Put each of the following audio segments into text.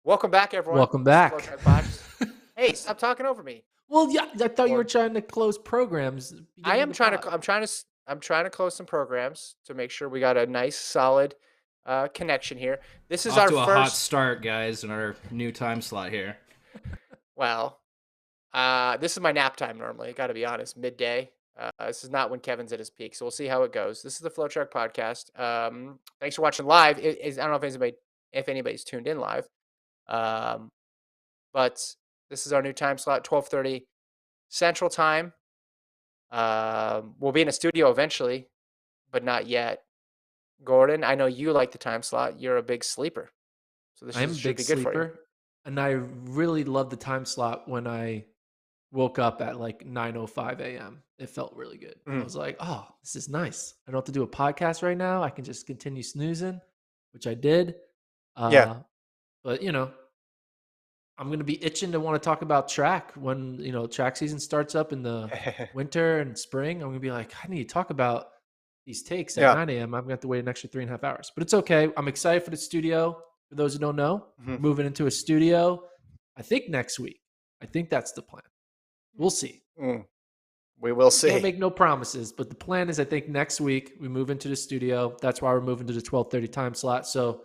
Welcome back, everyone. Welcome This is back. FloTrack Podcast. Hey, stop talking over me. Well, yeah, I thought you were Or trying to close programs. I Beginning of am the trying pod. to. I'm trying to close some programs to make sure we got a nice, solid connection here. This is Off our to a hot first. start, guys, in our new time slot here. Well, this is my nap time normally. Got to be honest, midday. This is not when Kevin's at his peak, so we'll see how it goes. This is the FloTrack Podcast. Thanks for watching live. I don't know if anybody's tuned in live, um, but this is our new time slot, 12:30 Central Time. We'll be in a studio eventually, but not yet. Gordon, I know you like the time slot. You're a big sleeper, so this I am a should big be good for you. sleeper, and I really love the time slot when I woke up at like 9:05 a.m. It felt really good. I was like, "Oh, this is nice. I don't have to do a podcast right now. I can just continue snoozing," which I did. Yeah. But I'm going to be itching to want to talk about track when, track season starts up in the winter and spring. I'm going to be like, I need to talk about these takes at Yeah. 9 a.m. I'm going to have to wait an extra 3.5 hours, but it's okay. I'm excited for the studio. For those who don't know, moving into a studio, I think next week. I think that's the plan. We'll see. We will see. Can't make no promises, but the plan is I think next week we move into the studio. That's why we're moving to the 12:30 time slot. So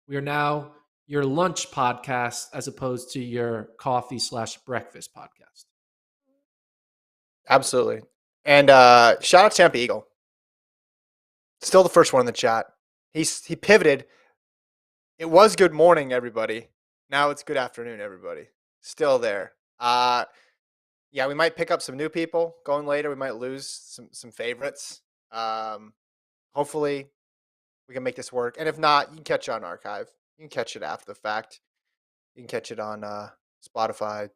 we are now your lunch podcast as opposed to your coffee/breakfast podcast. Absolutely. And shout out to Tampa Eagle. Still the first one in the chat. He pivoted. It was good morning, everybody. Now it's good afternoon, everybody. Still there. Yeah, we might pick up some new people going later. We might lose some favorites. Hopefully we can make this work. And if not, you can catch it on archive. You can catch it after the fact. You can catch it on Spotify,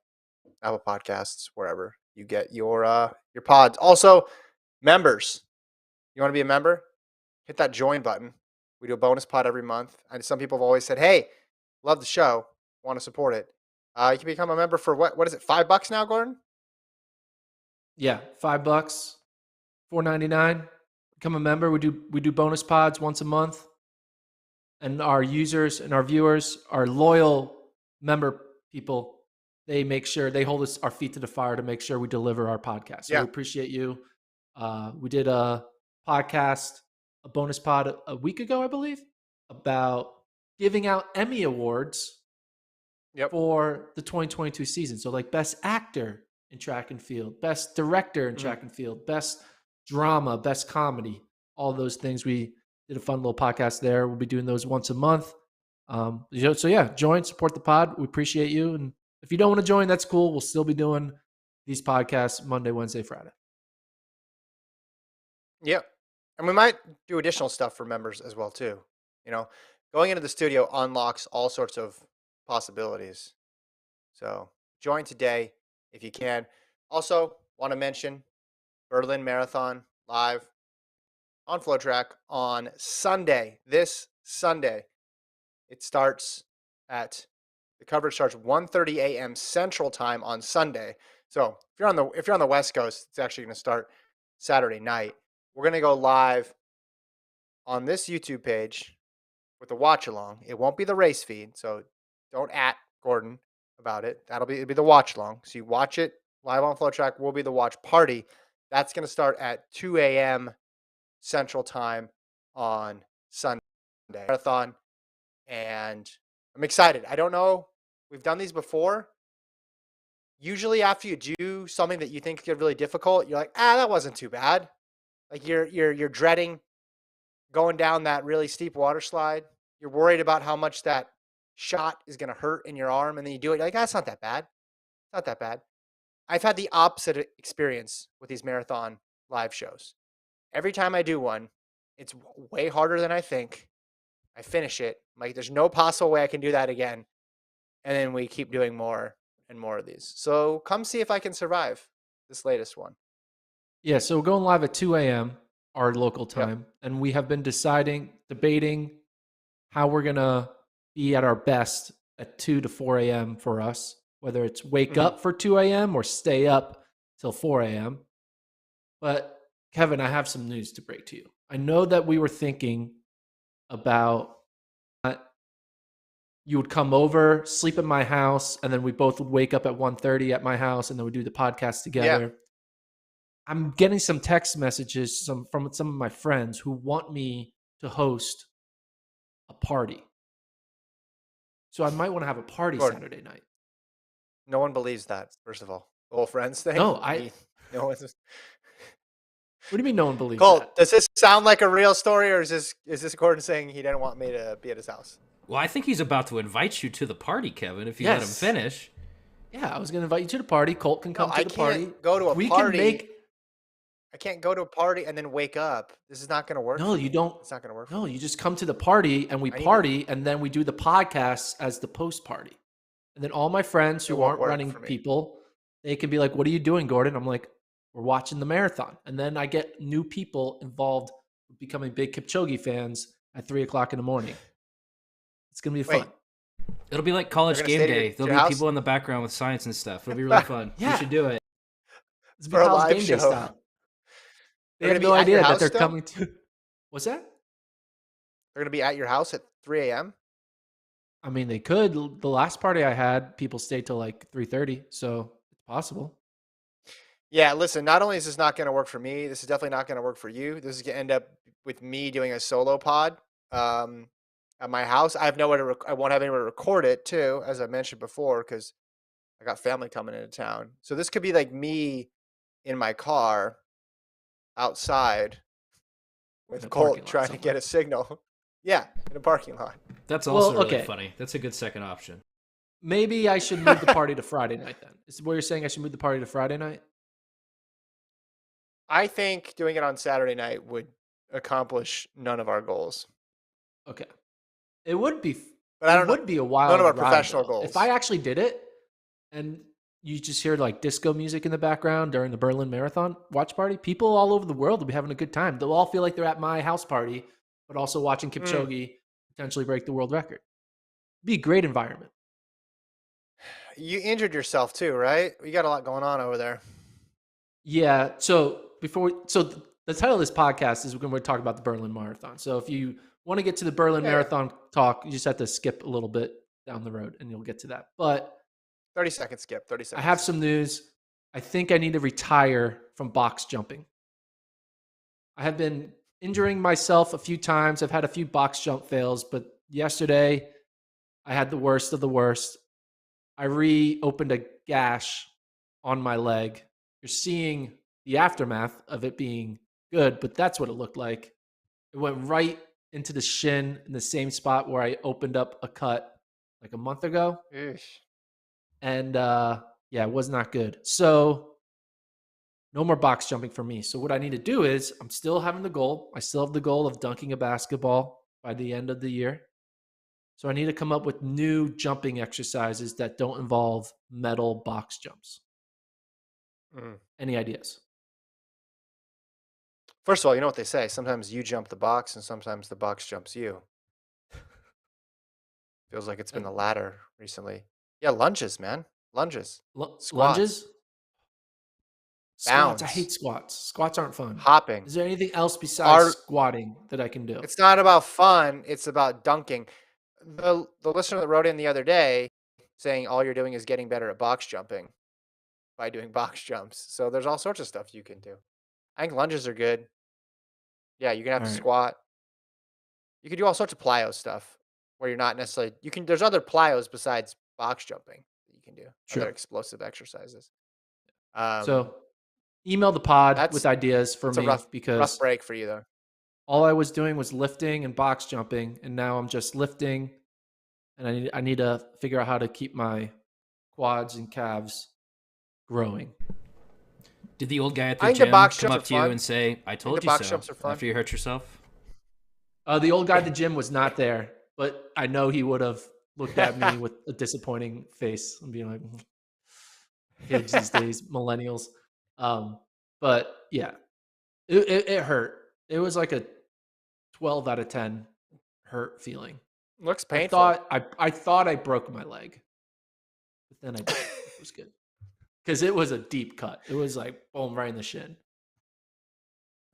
Apple Podcasts, wherever you get your pods. Also, members. You want to be a member? Hit that join button. We do a bonus pod every month. And some people have always said, hey, love the show. Want to support it. You can become a member for what is it, $5 now, Gordon? Yeah, $5, $4.99. Become a member. We do bonus pods once a month. And our users and our viewers, our loyal member people, they make sure they hold our feet to the fire to make sure we deliver our podcast. So we appreciate you. We did a podcast, a bonus pod a week ago, I believe, about giving out Emmy Awards for the 2022 season. So like best actor in track and field, best director in track and field, best drama, best comedy, all those things. We did a fun little podcast there. We'll be doing those once a month. So yeah, join, support the pod. We appreciate you. And if you don't want to join, that's cool. We'll still be doing these podcasts Monday, Wednesday, Friday. Yep. And we might do additional stuff for members as well, too. Going into the studio unlocks all sorts of possibilities. So join today if you can. Also, want to mention Berlin Marathon live on FloTrack on Sunday. This Sunday, it starts the coverage starts 1:30 a.m. Central Time on Sunday. So if you're on the West Coast, it's actually going to start Saturday night. We're going to go live on this YouTube page with the watch along. It won't be the race feed, so don't at Gordon about it. It'll be the watch along. So you watch it live on FloTrack. Will be the watch party. That's going to start at 2 a.m. Central Time on Sunday. Marathon, and I'm excited. I don't know. We've done these before. Usually, after you do something that you think could get really difficult, you're like, that wasn't too bad. Like you're dreading going down that really steep water slide. You're worried about how much that shot is going to hurt in your arm, and then you do it. You're like, that's not that bad. It's not that bad. I've had the opposite experience with these marathon live shows. Every time I do one, it's way harder than I think. I finish it. Like, there's no possible way I can do that again. And then we keep doing more and more of these. So come see if I can survive this latest one. Yeah, so we're going live at 2 a.m. our local time. And we have been debating how we're going to be at our best at 2 to 4 a.m. for us, whether it's wake up for 2 a.m. or stay up till 4 a.m. But Kevin, I have some news to break to you. I know that we were thinking about you would come over, sleep at my house, and then we both would wake up at 1:30 at my house, and then we'd do the podcast together. Yeah. I'm getting some text messages from some of my friends who want me to host a party. So I might want to have a party Gordon, Saturday night. no one believes that, first of all. The whole friends thing. No, no one's What do you mean no one believes Colt, that? does this sound like a real story, or is this Gordon saying he didn't want me to be at his house? Well, I think he's about to invite you to the party, Kevin, if you let him Yes. finish. Yeah, I was going to invite you to the party. Colt can come No, to I the party. can't go to a We party. can make. I can't go to a party and then wake up. This is not going to work. No, for you me. don't. It's not going to work. For No, me. you just come to the party and we I need party, and then we do the podcasts as the post party. And then all my friends It who won't aren't work running for me. people, they can be like, "What are you doing, Gordon?" I'm like, "We're watching the marathon." And then I get new people involved with becoming big Kipchoge fans at 3:00 in the morning. It's gonna be Wait. fun. It'll be like college They're gonna game stay to day. your There'll be house? people in the background with science and stuff. It'll be really fun. Yeah. You should do it. It's For a college live game day show. style. They They're have gonna no be at your idea that house they're still? coming to. What's that? They're going to be at your house at 3 a.m.? I mean, they could. The last party I had, people stayed till like 3:30, so it's possible. Yeah, listen, not only is this not going to work for me, this is definitely not going to work for you. This is going to end up with me doing a solo pod at my house. I have nowhere to I won't have anywhere to record it too, as I mentioned before, because I got family coming into town. So this could be like me in my car outside In a with parking Colt lot trying to get somewhere. a signal. Yeah, in a parking lot. That's also Well, really okay. funny. That's a good second option. Maybe I should move the party to Friday night then. Is what you're saying? I should move the party to Friday night? I think doing it on Saturday night would accomplish none of our goals. Okay. It would be. But I It don't know. would be a None wild of our ride, professional though. If goals. I actually did it, and you just hear like disco music in the background during the Berlin Marathon watch party, people all over the world will be having a good time. They'll all feel like they're at my house party, but also watching Kipchoge potentially break the world record. Be a great environment. You injured yourself too, right? You got a lot going on over there. Yeah. So the title of this podcast is when we're talking about the Berlin Marathon. So if you want to get to the Berlin Yeah. Marathon talk, you just have to skip a little bit down the road and you'll get to that. But 30 seconds skip, 30 I seconds. have some news. I think I need to retire from box jumping. I have been injuring myself a few times. I've had a few box jump fails, but yesterday I had the worst of the worst. I reopened a gash on my leg. You're seeing the aftermath of it being good, but that's what it looked like. It went right into the shin in the same spot where I opened up a cut like a month ago. Eesh. And yeah, it was not good. So no more box jumping for me. So what I need to do is I'm still having the goal. I still have the goal of dunking a basketball by the end of the year. So I need to come up with new jumping exercises that don't involve metal box jumps. Mm. Any ideas? First of all, you know what they say. Sometimes you jump the box and sometimes the box jumps you. Feels like it's been the latter recently. Yeah, lunges, man. Lunges. Squats. Lunges? Squats. I Bounds. hate squats. Squats aren't fun. Hopping. Is there anything else besides Our- squatting that I can do? It's not about fun. It's about dunking. The listener that wrote in the other day saying all you're doing is getting better at box jumping by doing box jumps. So there's all sorts of stuff you can do. I think lunges are good. Yeah, you're gonna have to All right. squat. You can do all sorts of plyo stuff where you're not necessarily. You can. There's other plyos besides box jumping that you can do. Sure. Other explosive exercises. So email the pod that's- with ideas for It's a me rough because break for you though. all I was doing was lifting and box jumping, and now I'm just lifting, and I need to figure out how to keep my quads and calves growing. Did the old guy at I the think the gym box come jumps up are to you fun. and say, "I told the you box so"? jumps are fun. After you hurt yourself. The old guy at the gym was not there, but I know he would have looked at me with a disappointing face and being like, kids these days, millennials. But yeah, it hurt. It was like a 12 out of 10 hurt feeling. Looks painful. I thought I broke my leg, but then I didn't. It was good because it was a deep cut. It was like boom, right in the shin.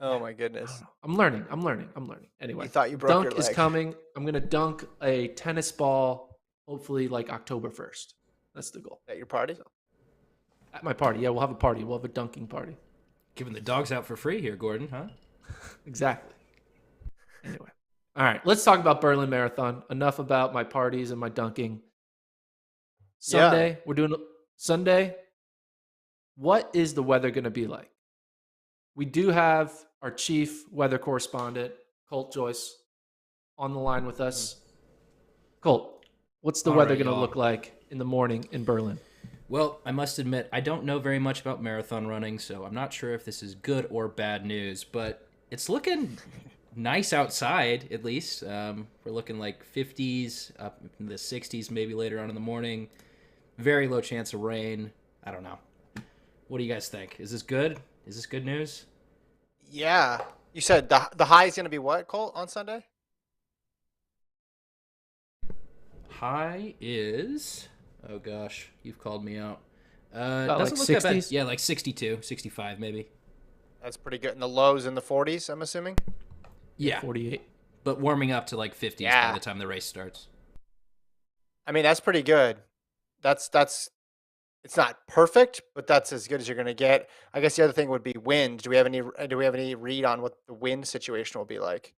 Oh my I goodness. don't know. I'm learning. Anyway, You thought you broke your dunk is leg. coming. I'm gonna dunk a tennis ball hopefully like October 1st. That's the goal. At your party? So, at my party, yeah, we'll have a party. We'll have a dunking party. Giving the dogs out for free here, Gordon, huh? Exactly. Anyway, all right, let's talk about Berlin Marathon. Enough about my parties and my dunking. Sunday, we're doing Sunday. What is the weather going to be like? We do have our chief weather correspondent, Colt Joyce, on the line with us. Colt, what's the All weather right, going to y'all. look like in the morning in Berlin? Well, I must admit, I don't know very much about marathon running, so I'm not sure if this is good or bad news, but it's looking nice outside, at least. We're looking like 50s, up in the 60s maybe later on in the morning. Very low chance of rain. I don't know. What do you guys think? Is this good? Is this good news? Yeah. You said the high is going to be what, Colt, on Sunday? High is... Oh gosh, you've called me out. About Doesn't like look that bad. 60s? Yeah, like 62, 65 maybe. That's pretty good. And the lows in the 40s, I'm assuming? Yeah, 48. but warming up to like 50s Yeah. by the time the race starts. I mean, that's pretty good. That's it's not perfect, but that's as good as you're going to get. I guess the other thing would be wind. Do we have any read on what the wind situation will be like?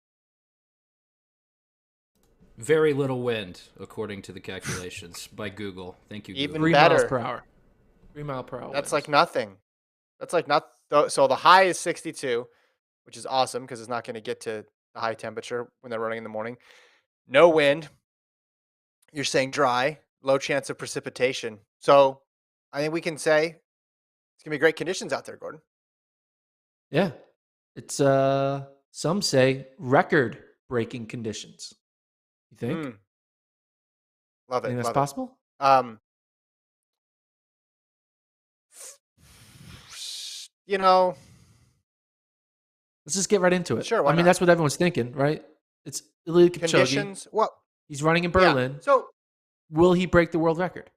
Very little wind, according to the calculations by Google. Thank you, Even Google. 3 miles better. per hour. 3 mile per hour. That's winds. like nothing. That's like not so the high is 62, which is awesome because it's not going to get to the high temperature when they're running in the morning. No wind. You're saying dry, low chance of precipitation. So I think we can say it's gonna be great conditions out there, Gordon. Yeah. It's some say record breaking conditions. You think? Mm, love Think it, that's love possible? it. You know, Let's just get right into it. sure, I why mean, not? that's what everyone's thinking, right? It's Eliud Kipchoge. Conditions. Well, He's running in yeah. Berlin. So Will he break the world record?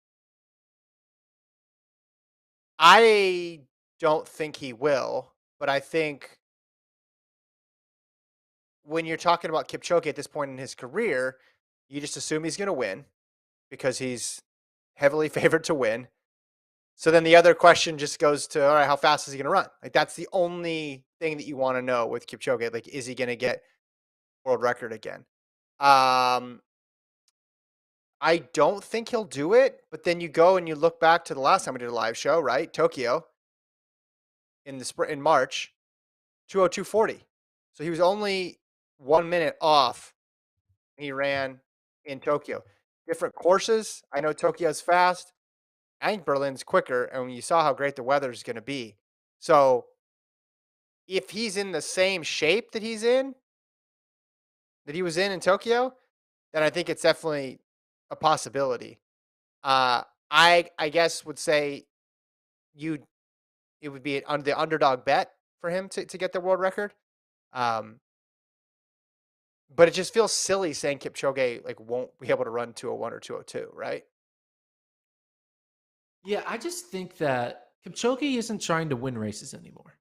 I don't think he will, but I think when you're talking about Kipchoge at this point in his career, you just assume he's going to win because he's heavily favored to win. So then the other question just goes to, all right, how fast is he going to run? Like that's the only thing that you want to know with Kipchoge. Like, is he going to get world record again? I don't think he'll do it, but then you go and you look back to the last time we did a live show, right? Tokyo in the spring in March, 2:02:40. So he was only 1 minute off. He ran in Tokyo. Different courses. I know Tokyo's fast. I think Berlin's quicker, and you saw how great the weather is going to be. So if he's in the same shape that he was in Tokyo, then I think it's definitely a possibility. I guess would say you it would be the underdog bet for him to get the world record. Um, but it just feels silly saying Kipchoge like won't be able to run 2:01 or 2:02, right? Yeah, I just think that Kipchoge isn't trying to win races anymore.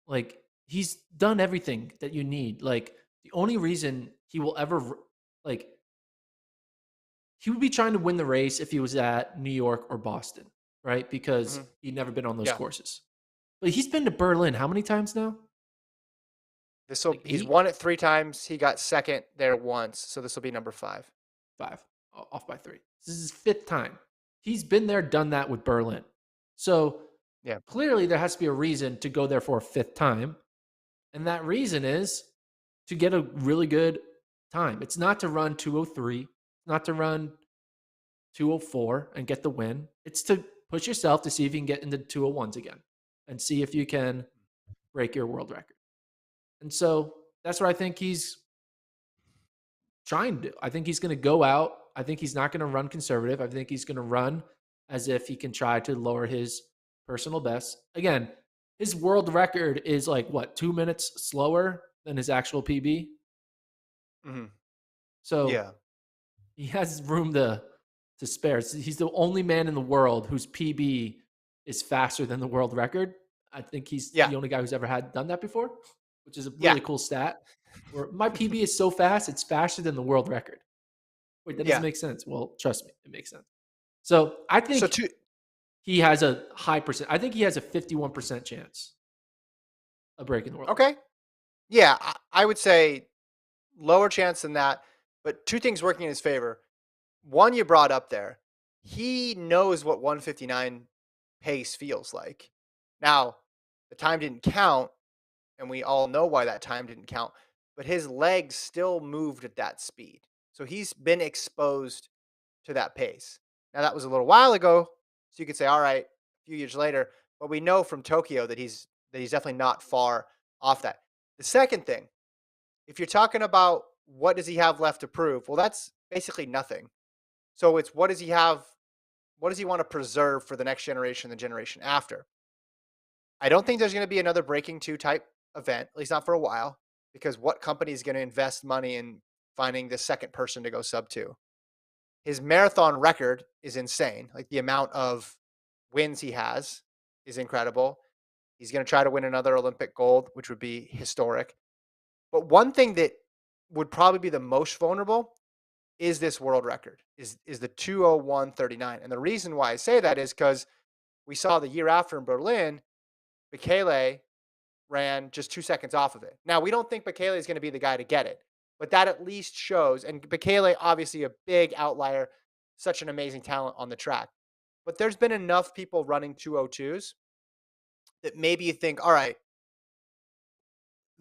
Like, he's done everything that you need. Like, the only reason he will ever, like, he would be trying to win the race if he was at New York or Boston, right? Because Mhm. he'd never been on those Yeah. courses. But he's been to Berlin how many times now? Like He's 8? won it 3 times. He got second there once, so this will be number 5. 5. Off by 3. This is his 5th time. He's been there, done that with Berlin. So Yeah. clearly there has to be a reason to go there for a 5th time. And that reason is to get a really good time. It's not to run 2:03, not to run 2:04 and get the win. It's to push yourself to see if you can get into 2:01s again and see if you can break your world record. And so that's what I think he's trying to do. I think he's going to go out. I think he's not going to run conservative. I think he's going to run as if he can try to lower his personal best. Again, his world record is like what, 2 minutes slower than his actual PB. Mhm. So Yeah. he has room to spare. He's the only man in the world whose PB is faster than the world record. I think he's Yeah. the only guy who's ever had done that before, which is a Yeah. really cool stat. Where my PB is so fast, it's faster than the world record, Wait, that doesn't Yeah. make sense. Well, trust me, it makes sense. So I So think two. he has a high percent. I think he has a 51% chance of breaking the world record. Okay. Yeah, I would say lower chance than that, but two things working in his favor. One, you brought up there. He knows what 159 pace feels like. Now, the time didn't count, and we all know why that time didn't count, but his legs still moved at that speed. So he's been exposed to that pace. Now, that was a little while ago, so you could say, all right, a few years later, but we know from Tokyo that he's definitely not far off that. The second thing, if you're talking about what does he have left to prove, well, that's basically nothing. So it's what does he have? What does he want to preserve for the next generation, the generation after? I don't think there's going to be another Breaking Two type event, at least not for a while, because what company is going to invest money in finding the second person to go sub two? His marathon record is insane. Like the amount of wins he has is incredible. He's going to try to win another Olympic gold, which would be historic. But one thing that would probably be the most vulnerable is this world record, is the 201.39. And the reason why I say that is because we saw the year after in Berlin, Bekele ran just 2 seconds off of it. Now, we don't think Bekele is going to be the guy to get it, but that at least shows. And Bekele, obviously a big outlier, such an amazing talent on the track. But there's been enough people running 202s that maybe you think, all right,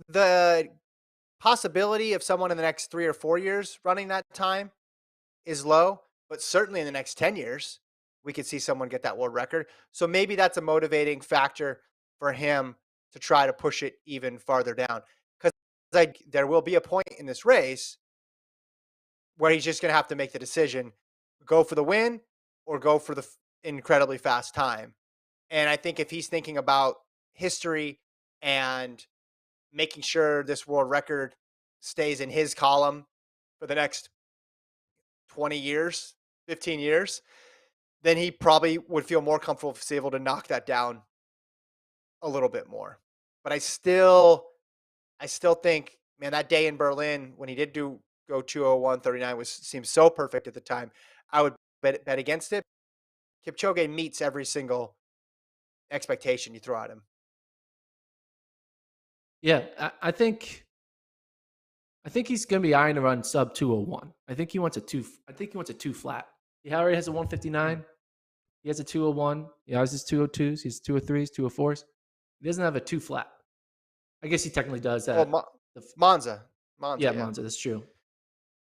the possibility of someone in the next 3 or 4 years running that time is low, but certainly in the next 10 years, we could see someone get that world record. So maybe that's a motivating factor for him to try to push it even farther down. Because like there will be a point in this race where he's just going to have to make the decision, go for the win or go for the incredibly fast time. And I think if he's thinking about history and making sure this world record stays in his column for the next 20 years, 15 years, then he probably would feel more comfortable if he's able to knock that down a little bit more. But I still think, man, that day in Berlin when he did go 201.39 was seems so perfect at the time. I would bet against it. Kipchoge meets every single expectation you throw at him. Yeah, I think he's going to be eyeing to run sub 201. I think he wants a two. I think he wants a two flat. He already has a 159. He has a 201. He has his 202s. He has 203s, 204s. He doesn't have a two flat. I guess he technically does Well, that. Monza, Yeah, yeah, Monza. That's true.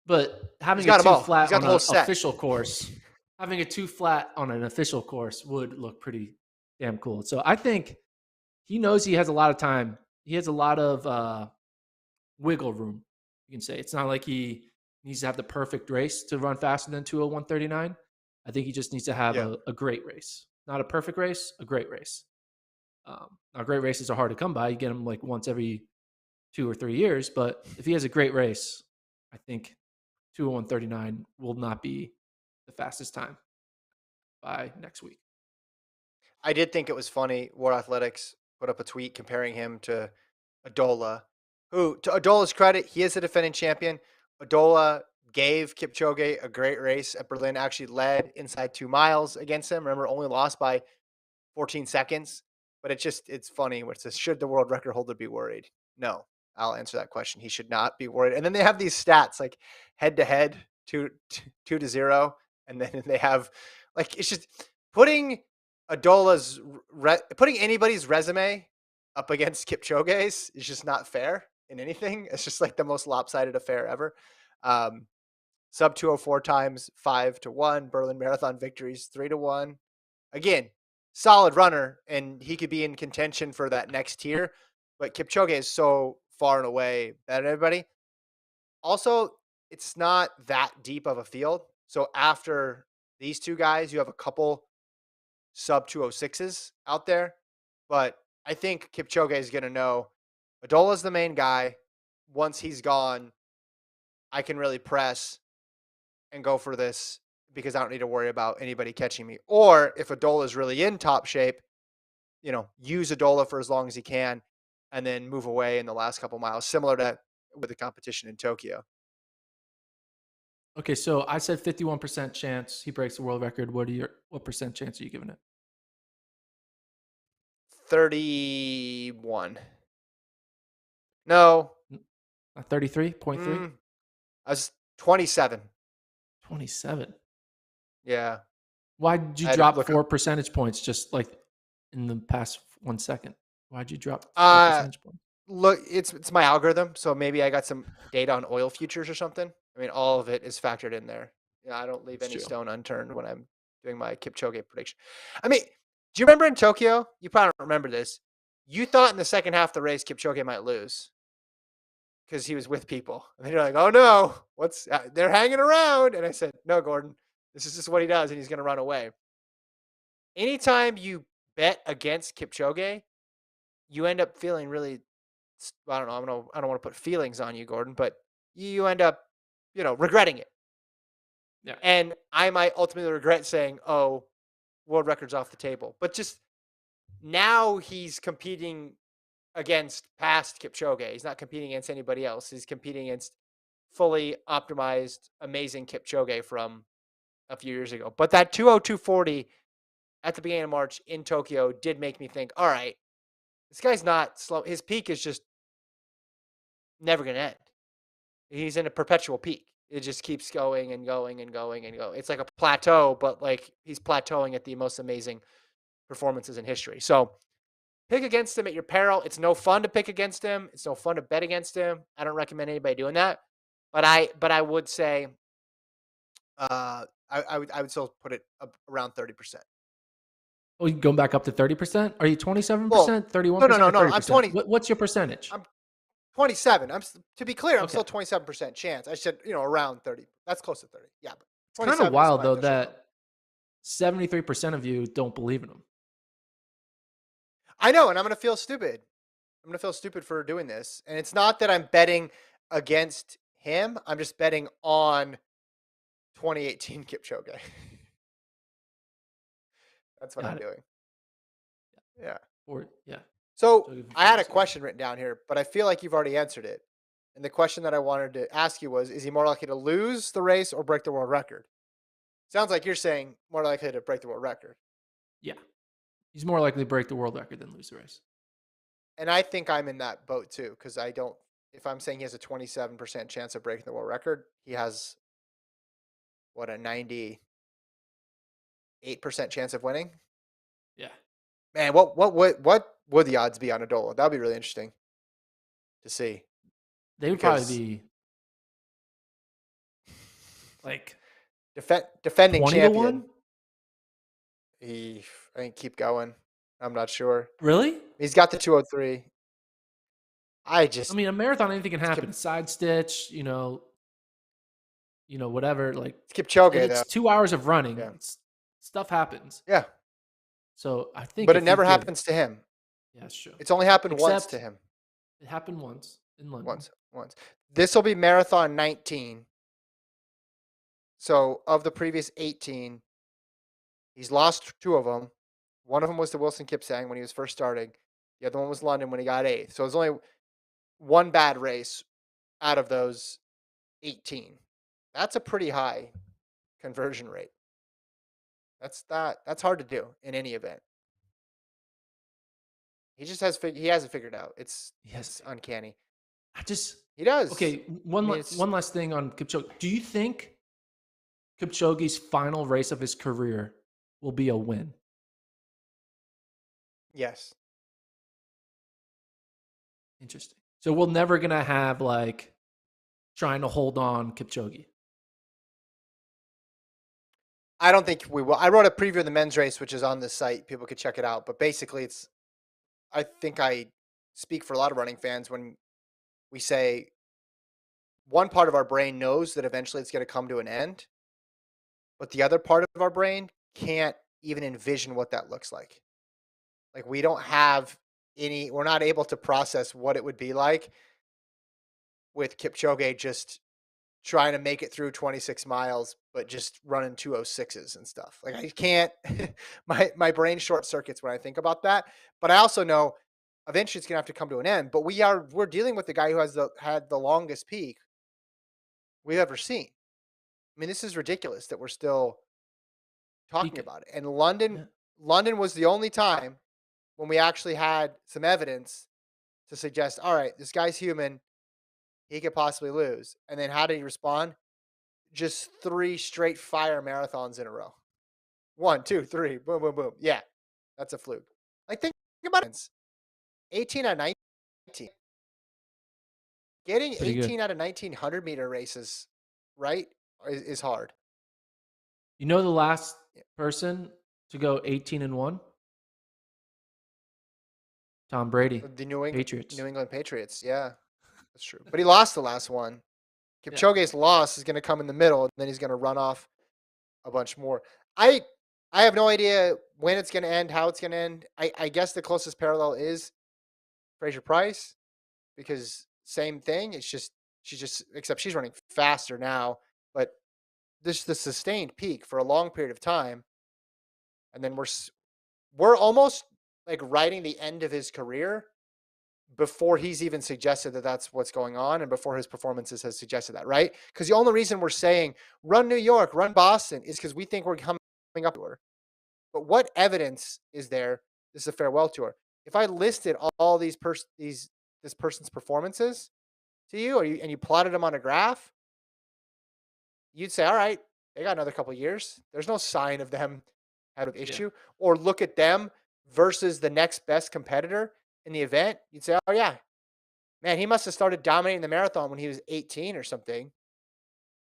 But he's having a got them two all. He's flat got on the whole an set. official course, having a two flat on an official course would look pretty damn cool. So I think he knows he has a lot of time. He has a lot of wiggle room. You can say it's not like he needs to have the perfect race to run faster than 201.39. I think he just needs to have Yeah, a great race, not a perfect race, a great race. Now, great races are hard to come by. You get them like once every 2 or 3 years. But if he has a great race, I think 201.39 will not be the fastest time by next week. I did think it was funny. War Athletics put up a tweet comparing him to Adola, who, to Adola's credit, he is a defending champion. Adola gave Kipchoge a great race at Berlin, actually led inside 2 miles against him. Remember, only lost by 14 seconds. But it's funny where it says, should the world record holder be worried? No, I'll answer that question. He should not be worried. And then they have these stats like head to head, 2-0. And then they have like, it's just putting putting anybody's resume up against Kipchoge's is just not fair in anything. It's just like the most lopsided affair ever. Um, Sub 204 times 5-1, Berlin Marathon victories 3-1. Again, solid runner, and he could be in contention for that next tier. But Kipchoge is so far and away better than everybody. Also, it's not that deep of a field. So after these two guys, you have a couple sub 206s out there. But I think Kipchoge is going to know Adola's the main guy. Once he's gone, I can really press and go for this because I don't need to worry about anybody catching me. Or if Adola is really in top shape, use Adola for as long as he can and then move away in the last couple miles, similar to with the competition in Tokyo. Okay, so I said 51% chance he breaks the world record. What percent chance are you giving it? 31. No. 33.3? Mm, I was 27. 27. Yeah. Why did you I had to drop look up. 4 percentage points just like in the past 1 second? Why'd you drop four Uh, percentage points? Look, it's my algorithm, so maybe I got some data on oil futures or something. I mean, all of it is factored in there. Yeah, I don't leave It's any true. stone unturned when I'm doing my Kipchoge prediction. I mean, do you remember in Tokyo? You probably don't remember this. You thought in the second half of the race Kipchoge might lose because he was with people. And you're like, oh no, they're hanging around. And I said, no, Gordon, this is just what he does, and he's going to run away. Anytime you bet against Kipchoge, you end up feeling really, I don't know, I don't want to put feelings on you, Gordon, but you end up, regretting it. Yeah. And I might ultimately regret saying, oh, world record's off the table. But just now he's competing against past Kipchoge. He's not competing against anybody else. He's competing against fully optimized, amazing Kipchoge from a few years ago. But that 202.40 at the beginning of March in Tokyo did make me think, all right, this guy's not slow. His peak is just never going to end. He's in a perpetual peak. It just keeps going and going and going and going. It's like a plateau, but like he's plateauing at the most amazing performances in history. So pick against him at your peril. It's no fun to pick against him. It's no fun to bet against him. I don't recommend anybody doing that. But I would say I would still put it up around 30%. Oh, you going back up to 30%? Are you Well, 27%, no, no, 31%, no, or no. I'm 30%? 20. What's your percentage? I'm 27. To be clear, I'm Okay. still 27% chance. I said, around 30. That's close to 30. Yeah, but It's kind of 27 is wild my though official number. that 73% of you don't believe in him. I know, and I'm going to feel stupid. I'm going to feel stupid for doing this. And it's not that I'm betting against him. I'm just betting on 2018 Kipchoge. That's what I'm Got it. doing. Yeah. Or yeah. So So give him I had a 42. question written down here, but I feel like you've already answered it. And the question that I wanted to ask you was, is he more likely to lose the race or break the world record? Sounds like you're saying more likely to break the world record. Yeah. He's more likely to break the world record than lose the race. And I think I'm in that boat too, because if I'm saying he has a 27% chance of breaking the world record, he has a 98% chance of winning. Yeah. Man, what would the odds be on Adola? That'd be really interesting to see. They would probably Because be like defending 20 to champion, 1. I think keep going. I'm not sure. Really? He's got the 203. I I just mean, a marathon, anything can it's happen. Side stitch, whatever. Like Kipchoge it's though. 2 hours of running. Yeah. Stuff happens. Yeah. So I think But it if he never could, happens to him. yeah, it's true. It's only happened once to Except him. it happened once in London. Once. This will be marathon 19. So of the previous 18, he's lost two of them. One of them was to Wilson Kipsang when he was first starting. The other one was London when he got eighth. So there's only one bad race out of those 18. That's a pretty high conversion rate. That's hard to do in any event. He hasn't figured out. It's uncanny. I just He does. okay. One last thing on Kipchoge. Do you think Kipchoge's final race of his career will be a win? Yes. Interesting. So we're never gonna have like trying to hold on Kipchoge. I don't think we will. I wrote a preview of the men's race, which is on the site. People could check it out. But basically, I think I speak for a lot of running fans when we say one part of our brain knows that eventually it's going to come to an end, but the other part of our brain can't even envision what that looks like. Like we're not able to process what it would be like with Kipchoge just trying to make it through 26 miles, but just running 206s and stuff. Like I can't, my brain short circuits when I think about that. But I also know eventually it's gonna have to come to an end. But we're dealing with the guy who had the longest peak we've ever seen. I mean, this is ridiculous that we're still talking Speaking. about it. And London, Yeah. London was the only time when we actually had some evidence to suggest, all right, this guy's human. He could possibly lose. And then how did he respond? Just three straight fire marathons in a row. One, two, three, boom, boom, boom. Yeah, that's a fluke. Like, think about it. 18 out of 19. Getting Pretty good. 18 out of 1900-meter races right is hard. You know the last Yeah. person to go 18-1? Tom Brady, The Patriots. New England Patriots. Yeah, that's true. But he lost the last one. Yeah. Kipchoge's loss is going to come in the middle, and then he's going to run off a bunch more. I I have no idea when it's going to end, how it's going to end. I guess the closest parallel is Fraser Price because same thing. It's just she's just except she's running faster now, but this the sustained peak for a long period of time, and then we're almost like writing the end of his career before he's even suggested that that's what's going on and before his performances has suggested that, right? Because the only reason we're saying run New York, run Boston is because we think we're coming up to her. But what evidence is there? This is a farewell tour. If I listed all these this person's performances to you, and you plotted them on a graph, you'd say, all right, they got another couple of years. There's no sign of them having an Yeah. issue. Or look at them versus the next best competitor in the event. You'd say, oh yeah, man, he must have started dominating the marathon when he was 18 or something.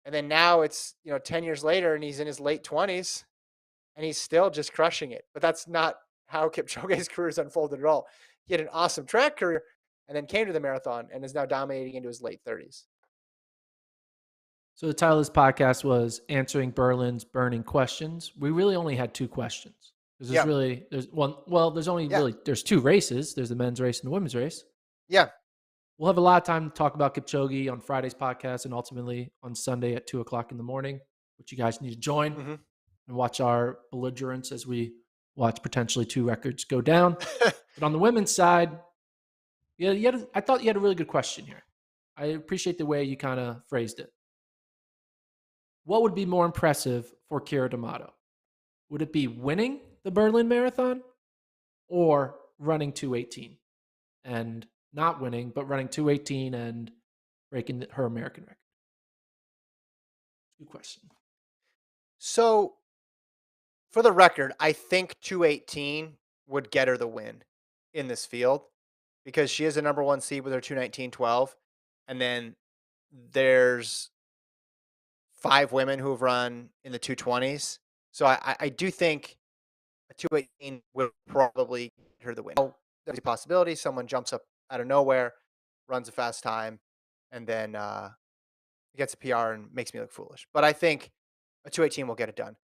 And then now it's, 10 years later and he's in his late 20s and he's still just crushing it. But that's not how Kipchoge's career has unfolded at all. He had an awesome track career and then came to the marathon and is now dominating into his late 30s. So the title of this podcast was Answering Berlin's Burning Questions. We really only had two questions. Because Yeah. there's two races. There's the men's race and the women's race. Yeah. We'll have a lot of time to talk about Kipchoge on Friday's podcast and ultimately on Sunday at 2:00 in the morning, which you guys need to join and watch our belligerence as we watch potentially two records go down. But on the women's side, I thought you had a really good question here. I appreciate the way you kind of phrased it. What would be more impressive for Kira D'Amato? Would it be winning the Berlin Marathon or running 2:18 and not winning, but running 2:18 and breaking her American record? Good question. So, for the record, I think 218 would get her the win in this field because she is a number one seed with her 219.12. And then there's 5 women who have run in the 220s. So I do think a 218 will probably get her the win. Now, there's a possibility someone jumps up out of nowhere, runs a fast time, and then gets a PR and makes me look foolish. But I think a 218 will get it done.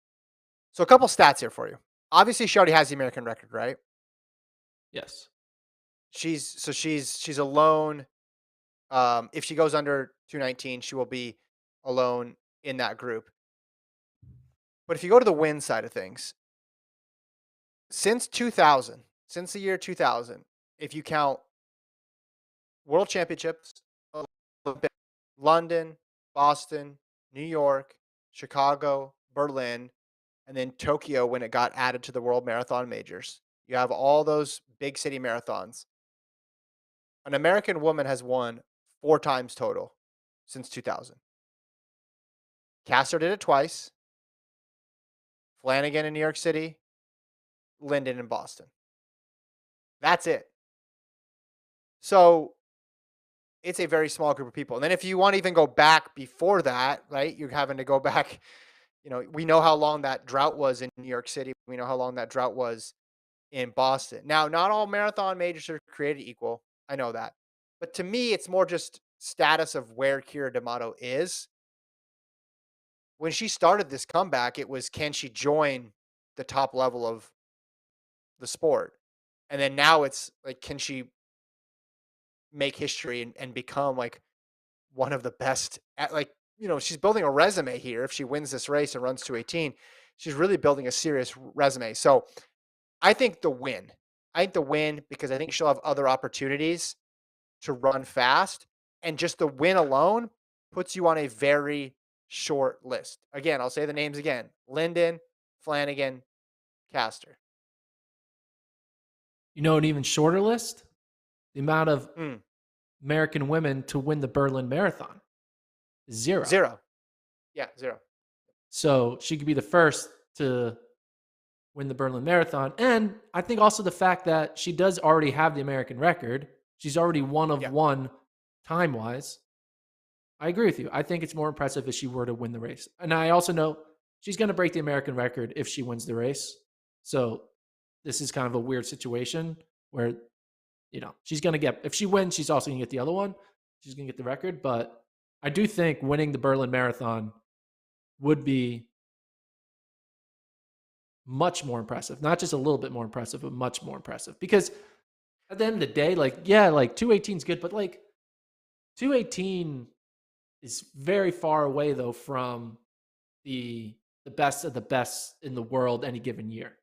So a couple stats here for you. Obviously, she already has the American record, right? Yes. She's alone. If she goes under 219, she will be alone in that group. But if you go to the win side of things, since 2000, since the year 2000, if you count World Championships, Olympic, London, Boston, New York, Chicago, Berlin, and then Tokyo when it got added to the World Marathon Majors. You have all those big city marathons. An American woman has won 4 times total since 2000. Castor did it twice. Flanagan in New York City, Linden in Boston. That's it. So it's a very small group of people. And then if you want to even go back before that, right, you're having to go back. We know how long that drought was in New York City. We know how long that drought was in Boston. Now, not all marathon majors are created equal. I know that. But to me, it's more just status of where Kira D'Amato is. When she started this comeback, it was can she join the top level of the sport? And then now it's like, can she make history and become like one of the best at she's building a resume here. If she wins this race and runs 218, she's really building a serious resume. So I think the win. Because I think she'll have other opportunities to run fast. And just the win alone puts you on a very short list. Again, I'll say the names again: Linden, Flanagan, Caster. An even shorter list? The amount of Mm, American women to win the Berlin Marathon is 0. 0. Yeah, 0. So she could be the first to win the Berlin Marathon. And I think also the fact that she does already have the American record. She's already one of Yeah. one time wise. I agree with you. I think it's more impressive if she were to win the race. And I also know she's going to break the American record if she wins the race. So this is kind of a weird situation where, she's going to get, if she wins, she's also going to get the other one. She's going to get the record. But I do think winning the Berlin Marathon would be much more impressive. Not just a little bit more impressive, but much more impressive. Because at the end of the day, like 218 is good, but like 218 is very far away though from the best of the best in the world any given year,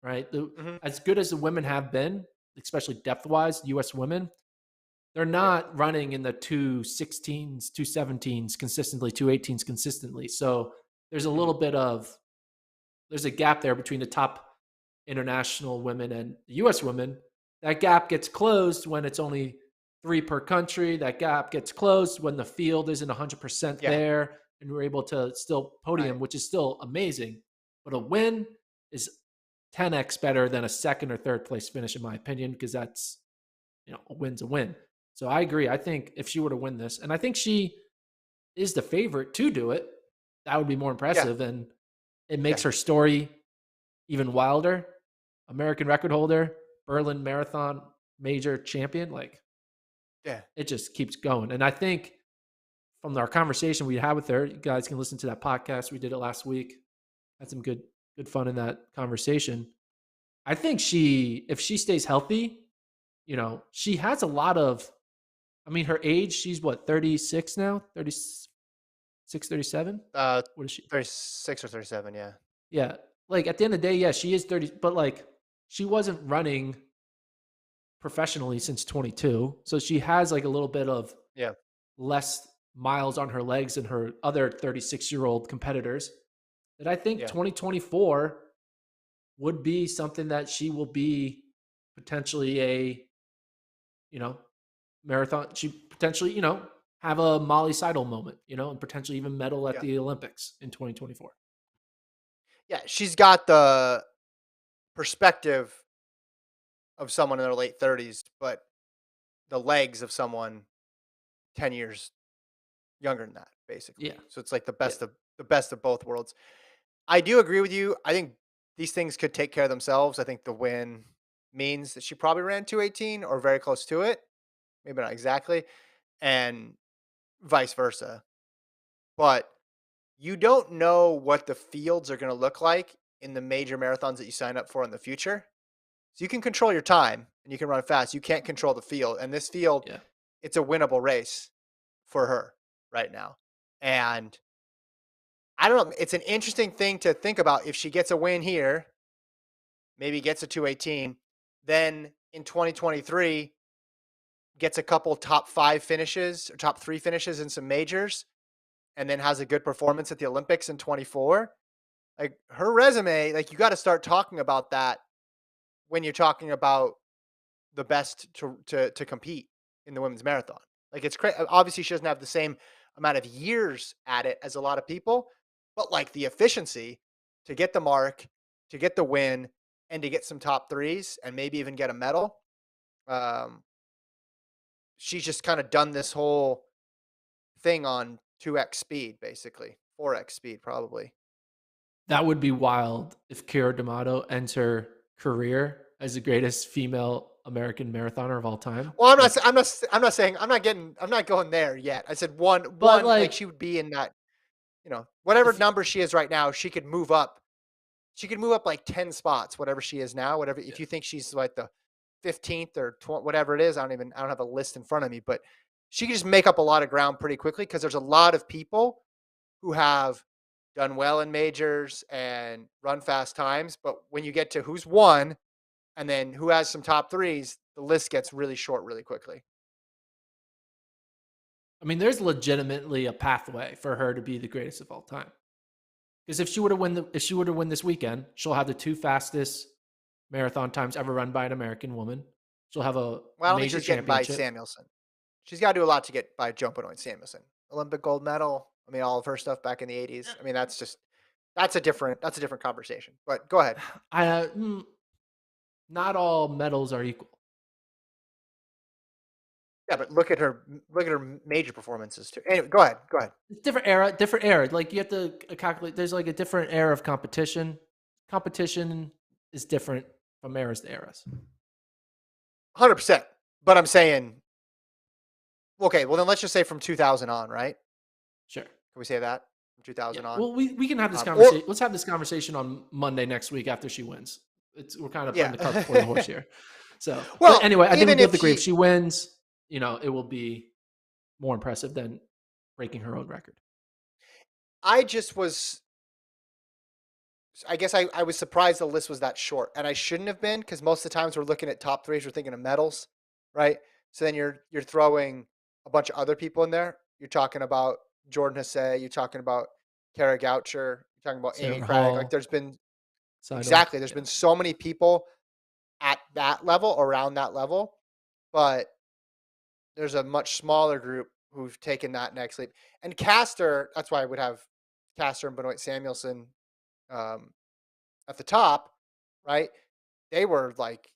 right? Hmm. As good as the women have been, especially depth wise, U.S. women, they're Yeah. not running in the 216s, 217s consistently, 218s consistently. So there's a Hmm. little bit of there's a gap there between the top international women and the U.S. women. That gap gets closed when it's only 3 per country. That gap gets closed when the field isn't 100% Yeah. there and we're able to still podium, Right. which is still amazing. But a win is 10x better than a second or third place finish, in my opinion, because that's, a win's a win. So I agree. I think if she were to win this, and I think she is the favorite to do it, that would be more Yeah. impressive. And it Yeah. makes her story even wilder. American record holder, Berlin Marathon major champion. Like Yeah. it just keeps going. And I think from our conversation we had with her, you guys can listen to that podcast. We did it last week. Had some good fun in that conversation. I think if she stays healthy, she has a lot of, her age, she's what, 36 now? 36, 37? Uh, What is she? 36 or 37. Yeah. Yeah. Like at the end of the day, yeah, she is 30, but like she wasn't running professionally since 22. So she has like a little bit of Yeah. less miles on her legs than her other 36-year-old competitors. That I think Yeah. 2024 would be something that she will be potentially a, you know, marathon. She potentially, have a Molly Seidel moment, and potentially even medal at Yeah. the Olympics in 2024. Yeah. She's got the perspective of someone in their late 30s, but the legs of someone 10 years younger than that, basically. Yeah. So it's like Yeah. the best of both worlds. I do agree with you. I think these things could take care of themselves. I think the win means that she probably ran 218 or very close to it. Maybe not exactly. And vice versa. But you don't know what the fields are going to look like in the major marathons that you sign up for in the future. So you can control your time and you can run fast. You can't control the field. And this field, Yeah. it's a winnable race for her right now. And I don't know. It's an interesting thing to think about. If she gets a win here, maybe gets a 218, then in 2023 gets a couple top 5 finishes or top 3 finishes in some majors, and then has a good performance at the Olympics in 24. Like her resume, like you got to start talking about that when you're talking about the best to compete in the women's marathon. Like it's crazy. Obviously, she doesn't have the same amount of years at it as a lot of people, but like the efficiency to get the mark, to get the win, and to get some top threes, and maybe even get a medal. Um, she's just kind of done this whole thing on 2x speed, basically 4x speed, probably. That would be wild if Kira D'Amato ends her career as the greatest female American marathoner of all time. Well, Like, I'm not saying, I'm not going there yet. I said but like like she would be in that, whatever if number she is right now, she could move up. She could move up like 10 spots, whatever she is now, whatever. yeah, If you think she's like the 15th or whatever it is, I don't have a list in front of me, but she can just make up a lot of ground pretty quickly because there's a lot of people who have done well in majors and run fast times. But when you get to who's won and then who has some top threes, the list gets really short really quickly. I mean, there's legitimately a pathway for her to be the greatest of all time. Because if she were to win this weekend, she'll have the 2 fastest marathon times ever run by an American woman. She'll have a Well, I don't think major she's getting by championship. Samuelson. She's got to do a lot to get by Joe Benoit Samuelson. Olympic gold medal. I mean, all of her stuff back in the '80s. I mean, that's a different conversation. But go ahead. I Not all medals are equal. Yeah, but look at her major performances too. Anyway, go ahead. Go ahead. It's different era, different era. Like you have to calculate. There's like a different era of competition. Competition is different from eras to eras. 100%. But I'm saying, okay, well then let's just say from 2000 on, right? Sure. Can we say that from Yeah. 2000 on? Well, we can have this Or conversation. Let's have this conversation on Monday next week after she wins. We're kind of putting yeah. the cart before the horse here. So, Well, but anyway, I think we even do if agree. If she wins, it will be more impressive than breaking her own record. I just was, I guess I was surprised the list was that short, and I shouldn't have been because most of the times we're looking at top threes, we're thinking of medals, right? So then you're throwing a bunch of other people in there. You're talking about Jordan Hesse, you're talking about Kara Goucher, you're talking about Amy Sarah Craig. Like Hall, there's been Seidel. exactly there's Yeah. been so many people at that level, around that level, but there's a much smaller group who've taken that next leap. And Castor, that's why I would have Castor and Benoit Samuelson um, at the top, right? They were like,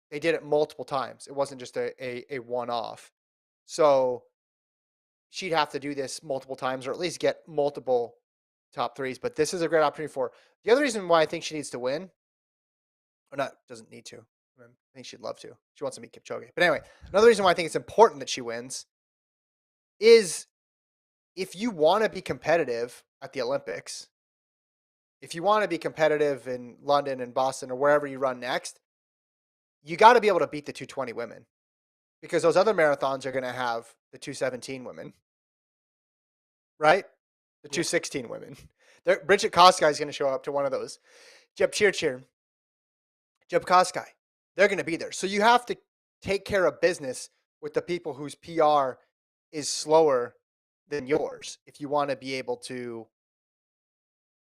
they did it multiple times. It wasn't just a one off. So she'd have to do this multiple times or at least get multiple top threes. But this is a great opportunity for her. The other reason why I think she needs to win, or not, doesn't need to. I think she'd love to. She wants to meet Kipchoge. But anyway, another reason why I think it's important that she wins is if you want to be competitive at the Olympics, if you want to be competitive in London and Boston or wherever you run next, you got to be able to beat the 220 women because those other marathons are going to have the 217 women, right? The Yeah. 216 women. Bridget Kosgei is going to show up to one of those. Jeb Chirchir, Jeb Kosgei, they're going to be there. So you have to take care of business with the people whose PR is slower than yours if you want to be able to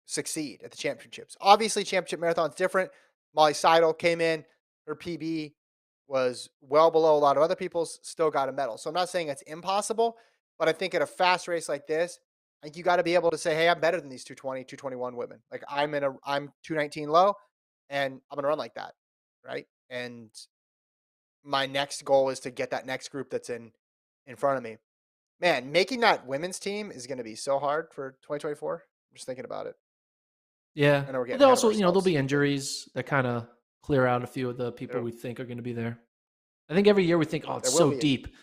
succeed at the championships. Obviously, championship marathon's different. Molly Seidel came in, her PB was well below a lot of other people's, still got a medal. So I'm not saying it's impossible, but I think at a fast race like this, I think you got to be able to say, hey, I'm better than these 220, 221 women. Like I'm 219 low and I'm going to run like that. Right. And my next goal is to get that next group that's in front of me. Man, making that women's team is going to be so hard for 2024. I'm just thinking about it. Yeah. I know we're Well, getting they ahead of also, there'll ourselves. be injuries that kind of clear out a few of the people There, we think are going to be there. I think every year we think, oh, it's there will so be. deep.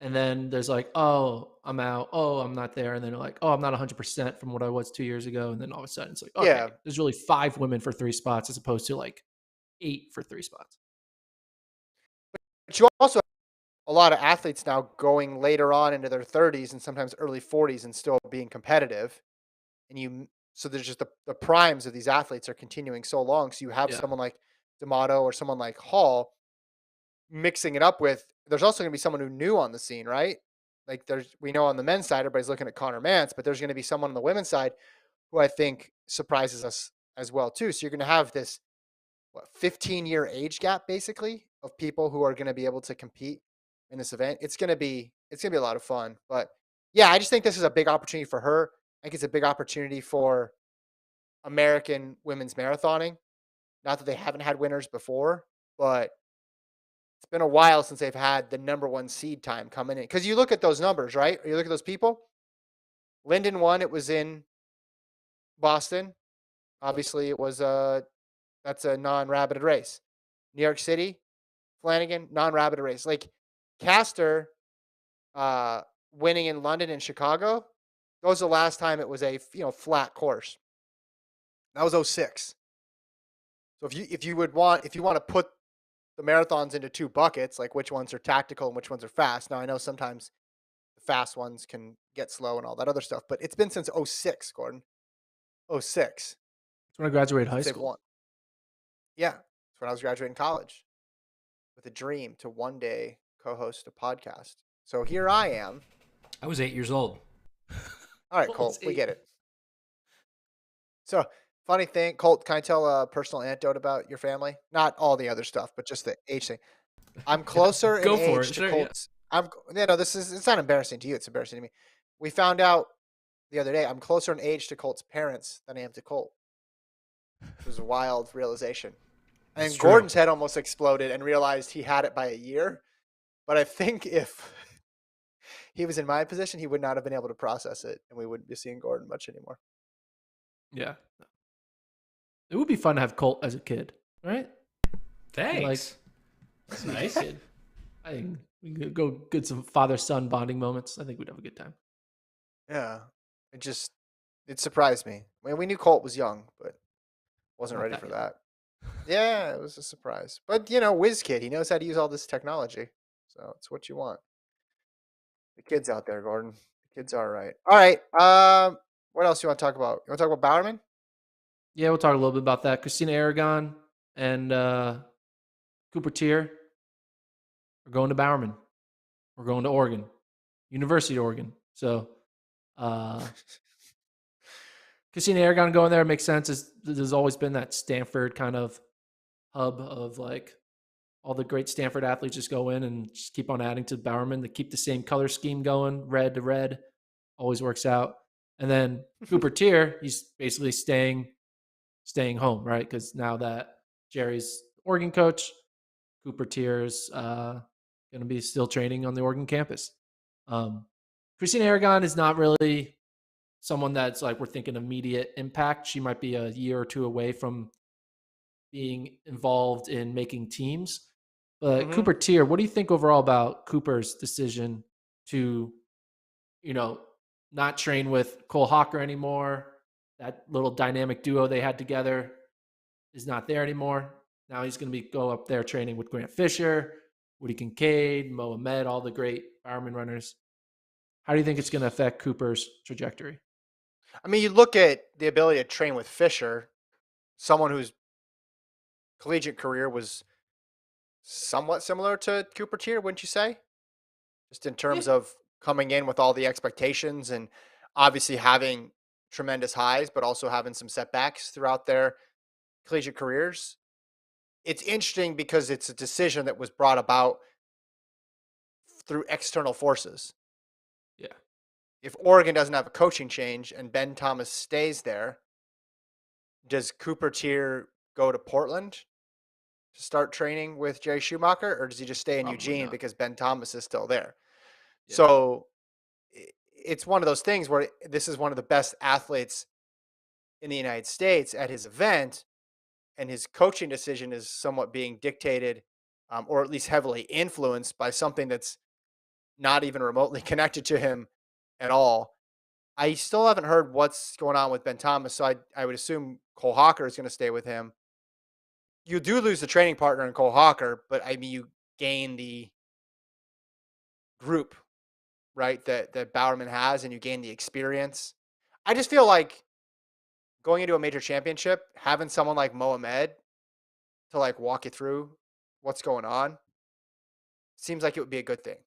And then there's like, oh, I'm out. Oh, I'm not there. And then they're like, oh, I'm not 100% from what I was 2 years ago. And then all of a sudden it's like, okay, Yeah. there's really 5 women for 3 spots as opposed to like 8 for 3 spots. But you also have a lot of athletes now going later on into their 30s and sometimes early 40s and still being competitive. So there's just the primes of these athletes are continuing so long. So you have Yeah. someone like D'Amato or someone like Hall mixing it up with, there's also going to be someone who new on the scene, right? Like we know on the men's side, everybody's looking at Connor Mance, but there's going to be someone on the women's side who I think surprises us as well too. So you're going to have this 15-year age gap basically of people who are going to be able to compete in this event. It's going to be a lot of fun. But yeah, I just think this is a big opportunity for her. I think it's a big opportunity for American women's marathoning. Not that they haven't had winners before, but it's been a while since they've had the number one seed time coming in. Because you look at those numbers, right? Or you look at those people. Linden won. It was in Boston. Obviously, it was that's a non-rabbited race. New York City, Flanagan, non-rabbited race. Like Castor winning in London and Chicago, that was the last time it was a flat course. That was 06. So if you want to put the marathons into 2 buckets, like which ones are tactical and which ones are fast. Now I know sometimes the fast ones can get slow and all that other stuff, but it's been since 06, Gordon. 06 That's when I graduated high since they've school. won. Yeah, that's when I was graduating college with a dream to one day co-host a podcast. So here I am I was 8 years old. All right, Colt's Colt, we 8. get it. So, funny thing, Colt, can I tell a personal anecdote about your family? Not all the other stuff, but just the age thing. I'm closer in Go for age it. to Sure, yeah. Colt's. This is it's not embarrassing to you. It's embarrassing to me. We found out the other day I'm closer in age to Colt's parents than I am to Colt. It was a wild realization. That's And true. Gordon's head almost exploded and realized he had it by a year. But I think if he was in my position, he would not have been able to process it, and we wouldn't be seeing Gordon much anymore. Yeah. It would be fun to have Colt as a kid, right? Thanks. That's nice. Kid. I think we could go get some father-son bonding moments. I think we'd have a good time. Yeah, it surprised me. I mean, we knew Colt was young, but wasn't Not ready that for young. that. Yeah, it was a surprise. But whiz kid, he knows how to use all this technology, so it's what you want. The kids out there, Gordon. The kids are right. All right. What else you want to talk about? You want to talk about Bowerman? Yeah, we'll talk a little bit about that. Christina Aragon and Cooper Tier are going to Bowerman. We're going to Oregon, University of Oregon. So, Christina Aragon going there makes sense. There's always been that Stanford kind of hub of like all the great Stanford athletes just go in and just keep on adding to Bowerman to keep the same color scheme going, red to red. Always works out. And then Cooper Tier, he's basically staying home, right? Because now that Jerry's Oregon coach, Cooper Tier's going to be still training on the Oregon campus. Christina Aragon is not really someone that's like we're thinking immediate impact. She might be a year or two away from being involved in making teams. But Mm-hmm. Cooper Tier, what do you think overall about Cooper's decision to, not train with Cole Hawker anymore? That little dynamic duo they had together is not there anymore. Now he's going to go up there training with Grant Fisher, Woody Kincaid, Mo Ahmed, all the great Bowerman runners. How do you think it's going to affect Cooper's trajectory? I mean, you look at the ability to train with Fisher, someone whose collegiate career was somewhat similar to Cooper Tier, wouldn't you say? Just in Yeah. terms of coming in with all the expectations and obviously having tremendous highs, but also having some setbacks throughout their collegiate careers. It's interesting because it's a decision that was brought about through external forces. Yeah. If Oregon doesn't have a coaching change and Ben Thomas stays there, does Cooper Tier go to Portland to start training with Jerry Schumacher, or does he just stay in Probably Eugene not. because Ben Thomas is still there? Yeah. So it's one of those things where this is one of the best athletes in the United States at his event, and his coaching decision is somewhat being dictated, or at least heavily influenced by something that's not even remotely connected to him at all. I still haven't heard what's going on with Ben Thomas, so I would assume Cole Hawker is going to stay with him. You do lose the training partner in Cole Hawker, but I mean you gain the group, right? That Bowerman has, and you gain the experience. I just feel like going into a major championship, having someone like Mohamed to like walk you through what's going on seems like it would be a good thing,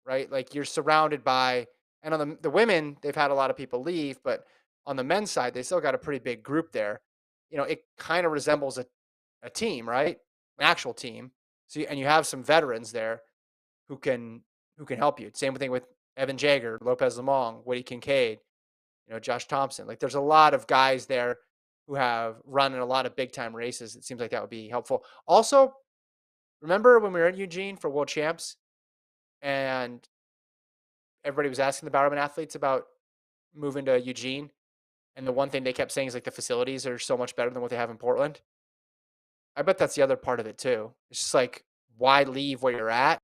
right? Like you're surrounded by, and on the women, they've had a lot of people leave, but on the men's side, they still got a pretty big group there. It kind of resembles a team, right? An actual team. So and you have some veterans there who can help you. Same thing with Evan Jager, Lopez Lamong, Woody Kincaid, Josh Thompson. Like there's a lot of guys there who have run in a lot of big time races. It seems like that would be helpful. Also, remember when we were in Eugene for World Champs and everybody was asking the Bowerman athletes about moving to Eugene, and the one thing they kept saying is like the facilities are so much better than what they have in Portland. I bet that's the other part of it too. It's just like why leave where you're at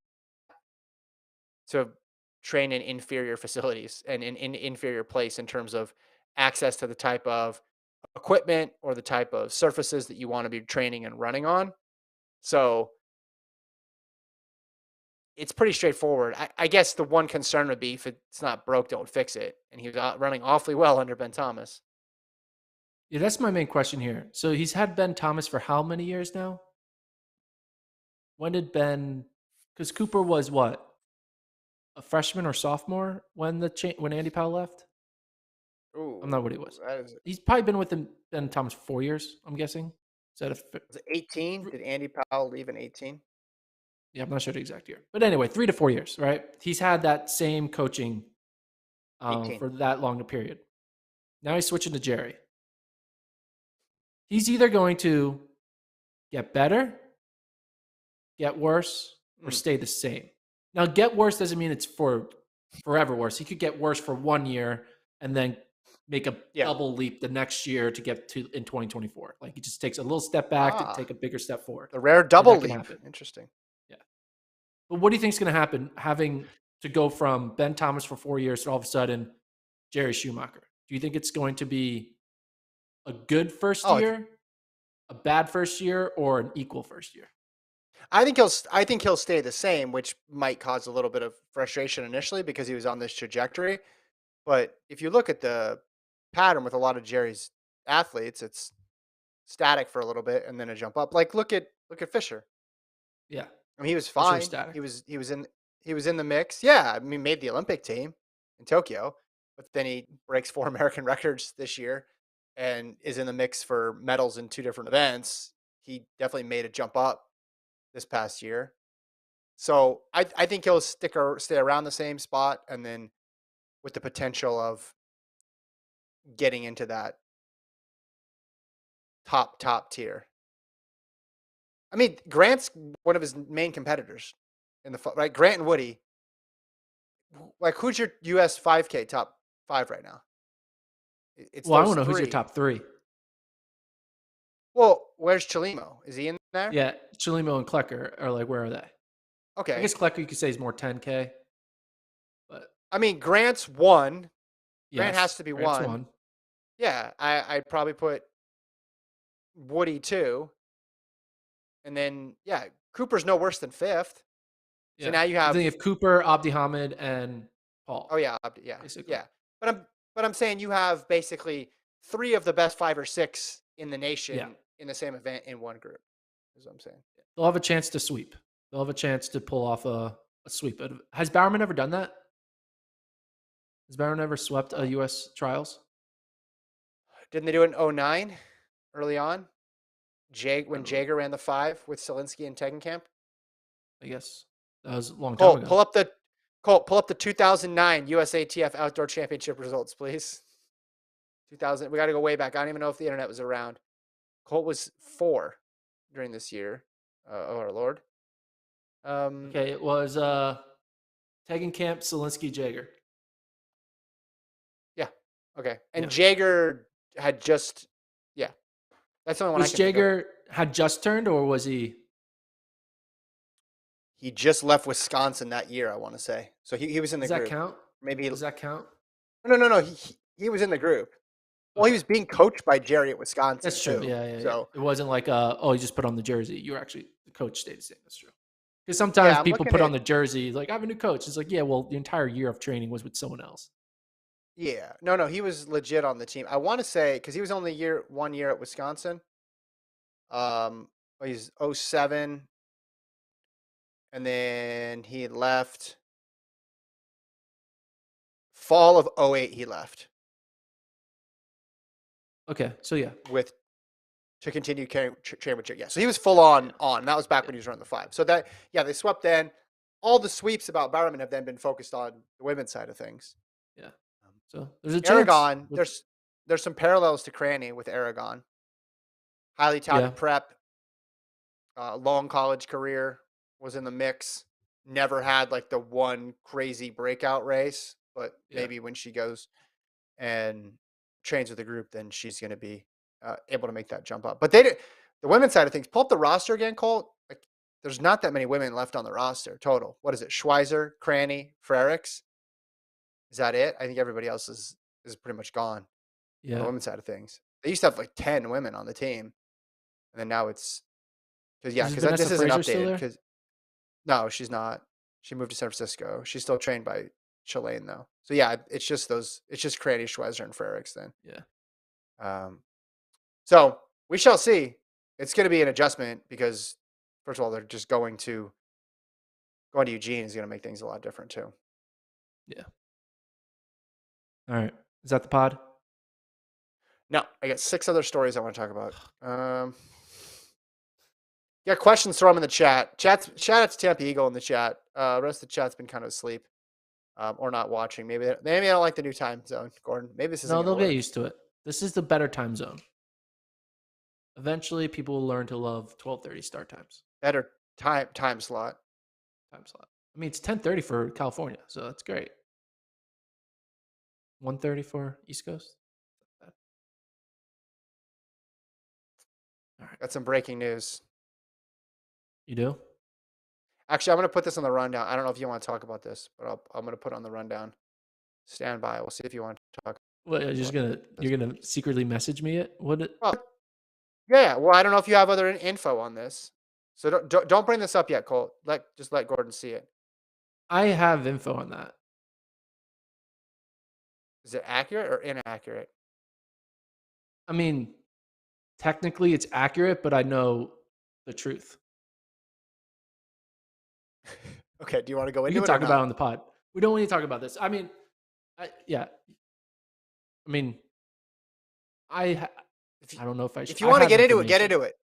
to train in inferior facilities and in inferior place in terms of access to the type of equipment or the type of surfaces that you want to be training and running on. So it's pretty straightforward. I guess the one concern would be if it's not broke, don't fix it. And he was running awfully well under Ben Thomas. Yeah, that's my main question here. So he's had Ben Thomas for how many years now? When did Ben? Because Cooper was what? a freshman or sophomore when when Andy Powell left. I'm not what he Ooh, was. that is He's probably been with him Ben Thomas for 4 years. I'm guessing. Is that was it 18? Did Andy Powell leave in 18? yeah, I'm not sure the exact year, but anyway, 3 to 4 years, right? He's had that same coaching 18. for that long a period. Now he's switching to Jerry. He's either going to get better, get worse, or Mm, stay the same. Now, get worse doesn't mean it's for forever worse. He could get worse for 1 year and then make a yeah. double leap the next year to get to in 2024. Like he just takes a little step back to Ah, take a bigger step forward. the rare Like double that can leap. happen. Interesting. Yeah. But what do you think is going to happen having to go from Ben Thomas for 4 years to all of a sudden Jerry Schumacher? Do you think it's going to be a good first Oh, year, a bad first year, or an equal first year? I think he'll stay the same, which might cause a little bit of frustration initially because he was on this trajectory. But if you look at the pattern with a lot of Jerry's athletes, it's static for a little bit and then a jump up. Like look at Fisher. Yeah. I mean, he was Fisher was fine. static. He was in the mix. Yeah, I mean, made the Olympic team in Tokyo, but then he breaks 4 American records this year and is in the mix for medals in 2 different events. He definitely made a jump up this past year. So I think he'll stay around the same spot, and then with the potential of getting into that top tier. I mean, Grant's one of his main competitors in right. Grant and Woody. Like, who's your U.S. 5K top five right now? It's Well, I those want to know who's your three. top three. Well, where's Chalimo? Is he in there? Yeah, Chalimo and Klecker are like, where are they? I Okay. guess Klecker you could say is more 10K, but I mean, Grant's one. Grant has yes, to be Grant's one. one. Yeah, I'd probably put Woody two, and then yeah, Cooper's no worse than fifth. So Yeah. now you I'm have. thinking of Cooper, Abdi Hamid, and Oh Paul, yeah, yeah, basically. yeah. But I'm saying you have basically three of the best 5 or 6 in the Yeah. nation in the same event in one group. Is what I'm saying. They'll have a chance to sweep. They'll have a chance to pull off a sweep. Has Bowerman ever done that? Has Bowerman ever swept a Oh, U.S. trials? didn't they do it in '09 early on? I When don't remember. Jager ran the 5 with Selinsky and Tegenkamp. I guess that was a long time Colt, ago. pull up the 2009 USATF Outdoor Championship results, please. 2000. We got to go way back. I don't even know if the internet was around. Colt was 4 during this year. Oh our lord. Um, Okay, it was Tegenkamp, Zelinsky, Jager. yeah. Okay. And Yeah. Jager had just, yeah. That's the only one I Was can think of. Jager had just turned, or was he? He just left Wisconsin that year, I want to say. So he was in the Does that group. count? Maybe Does that count? no. He was in the group. Well, he Okay. was being coached by Jerry at Wisconsin That's true. too. Yeah, yeah, yeah. So It wasn't like, oh, you just put on the jersey. You were actually the coach stayed the same. That's true. Because yeah, sometimes I'm people looking put on at the jersey like I have a new coach. It's like, yeah, well, the entire year of training was with someone else. yeah. No, he was legit on the team. I want to say because he was only 1 year at Wisconsin. But he's '07, and then he left fall of '08. He left Okay, so yeah, with to continue training with Jerry. Yeah, so he was full on yeah, on. That was back yeah, when he was running the 5. So that yeah, they swept then. All the sweeps about Bowerman have then been focused on the women's side of things. yeah. So there's a chance. Aragon, there's some parallels to Cranny with Aragon. Highly Yeah, touted prep, long college career, was in the mix. Never had like the one crazy breakout race, but yeah, maybe when she goes and trains with the group, then she's going to be able to make that jump up. But they did the women's side of things. Pull up the roster again, Colt. Like, there's not that many women left on the roster total. What is it? Schweizer, Cranny, Frericks. Is that it? I think everybody else is pretty much gone on the yeah. women's side of things. They used to have like 10 women on the team, and then now it's Is because Vanessa this isn't Fraser still updated there? because no, she's not. She moved to San Francisco. She's still trained by Chilean though. So yeah, it's just those. It's just Cranny, Schweizer, and Frericks then. Yeah. Um, so we shall see. It's going to be an adjustment because first of all, they're just going to Eugene is going to make things a lot different too. Yeah. All right. Is that the pod? No, I got 6 other stories I want to talk about. Yeah, questions, throw them in the chat. Shout out to Tampa Eagle in the chat. Rest of the chat's been kind of asleep or not watching. Maybe they don't like the new time zone, Gordon. Maybe this isn't No, going to they'll get work. used to it. This is the better time zone. Eventually, people will learn to love 12:30 start times. Better time slot. Time slot. I mean, it's 10:30 for California, so that's great. 1:30 for East Coast. All right. Got some breaking news. You do? Actually, I'm going to put this on the rundown. I don't know if you want to talk about this, but I'm going to put it on the rundown. Stand by. We'll see if you want to talk. What, you're gonna secretly message me it? What? Well, yeah. Well, I don't know if you have other info on this, so don't bring this up yet, Colt. Just let Gordon see it. I have info on that. Is it accurate or inaccurate? I mean, technically it's accurate, but I know the truth. Okay. Do you want to go We into can it? talk or about it not? on the pod. We don't want to talk about this. I mean, yeah. I mean, I don't know if I should. If you want to have get into it, get information. into it.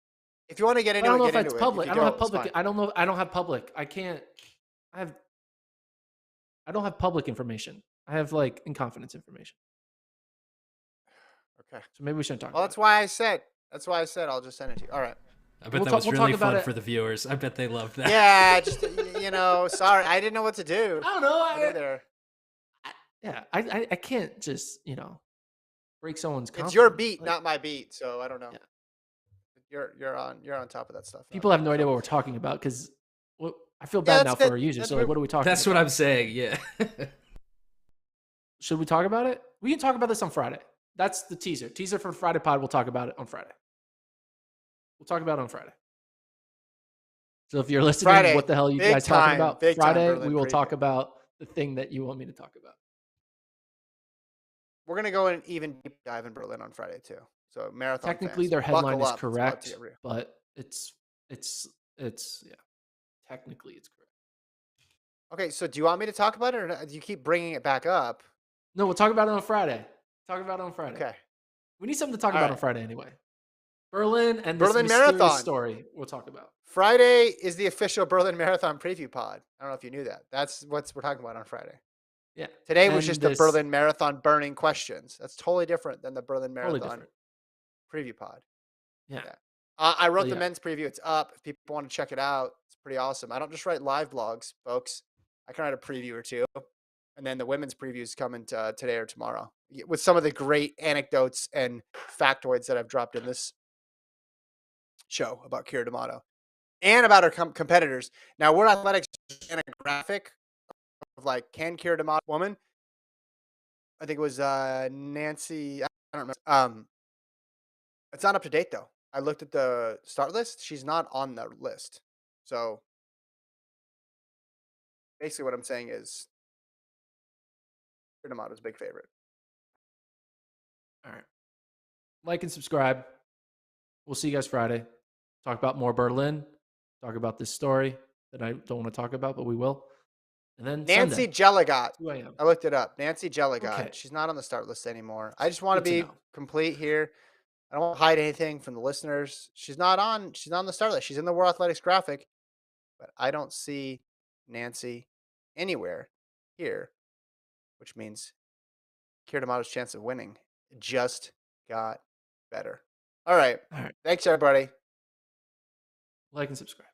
If you want to get I into don't it, know get if it's into it. public. If I you don't have it's public. fine. I don't know. I don't have public. I can't. I don't have public information. I have like in confidence information. Okay. So maybe we shouldn't talk Well, about that's why I said. That's why I said I'll just send it to you. All right. I bet We'll that talk- was we'll really talk about fun it. for the viewers. I bet they loved that. Yeah, just sorry, I didn't know what to do. it. I don't know. Either. I can't just break someone's confidence. It's your beat, Like, not my beat. So I don't know. Yeah. You're on top of that stuff. People have no idea what we're talking about because I feel Yeah, bad now for our users. So like, what are we talking That's about? what I'm saying. Yeah. Should we talk about it? We can talk about this on Friday. That's the teaser. Teaser for Friday pod. We'll talk about it on Friday. We'll talk about it on Friday. So if you're listening, Friday, what the hell are you big guys talking time, about? big time Friday, Berlin we will preview. talk about the thing that you want me to talk about. We're gonna go in even deep dive in Berlin on Friday too. So marathon. Technically, fans, their headline buckle is up. It's about correct, to get real. but it's yeah. Technically, it's correct. Okay, so do you want me to talk about it, or do you keep bringing it back up? No, we'll talk about it on Friday. Talk about it on Friday. Okay. We need something to talk All about right. on Friday anyway. Berlin and this Berlin mysterious Marathon. story we'll talk about. Friday is the official Berlin Marathon preview pod. I don't know if you knew that. That's what we're talking about on Friday. Yeah. Today was And just the this- Berlin Marathon burning questions. That's totally different than the Berlin Totally Marathon different. preview pod. Yeah. Yeah. I wrote Well, the yeah. men's preview. It's up. If people want to check it out, it's pretty awesome. I don't just write live blogs, folks. I can write a preview or two. And then the women's preview is coming today or tomorrow with some of the great anecdotes and factoids that I've dropped in this show about Kira D'Amato and about her competitors. Now, World Athletics and a graphic of like, can Kira D'Amato woman? I think it was Nancy. I don't remember. It's not up to date though. I looked at the start list. She's not on the list. So basically, what I'm saying is, Kira D'Amato's big favorite. All right. Like and subscribe. We'll see you guys Friday. Talk about more Berlin. Talk about this story that I don't want to talk about, but we will. And then Nancy Sunday, Jelligot. 2 a.m. I looked it up. Nancy Jelligot. Okay. She's not on the start list anymore. I just want to Good to be know. complete here. I don't want to hide anything from the listeners. She's not on the start list. She's in the World Athletics graphic, but I don't see Nancy anywhere here, which means Kira D'Amato's chance of winning just got better. All right. All right. Thanks, everybody. Like and subscribe.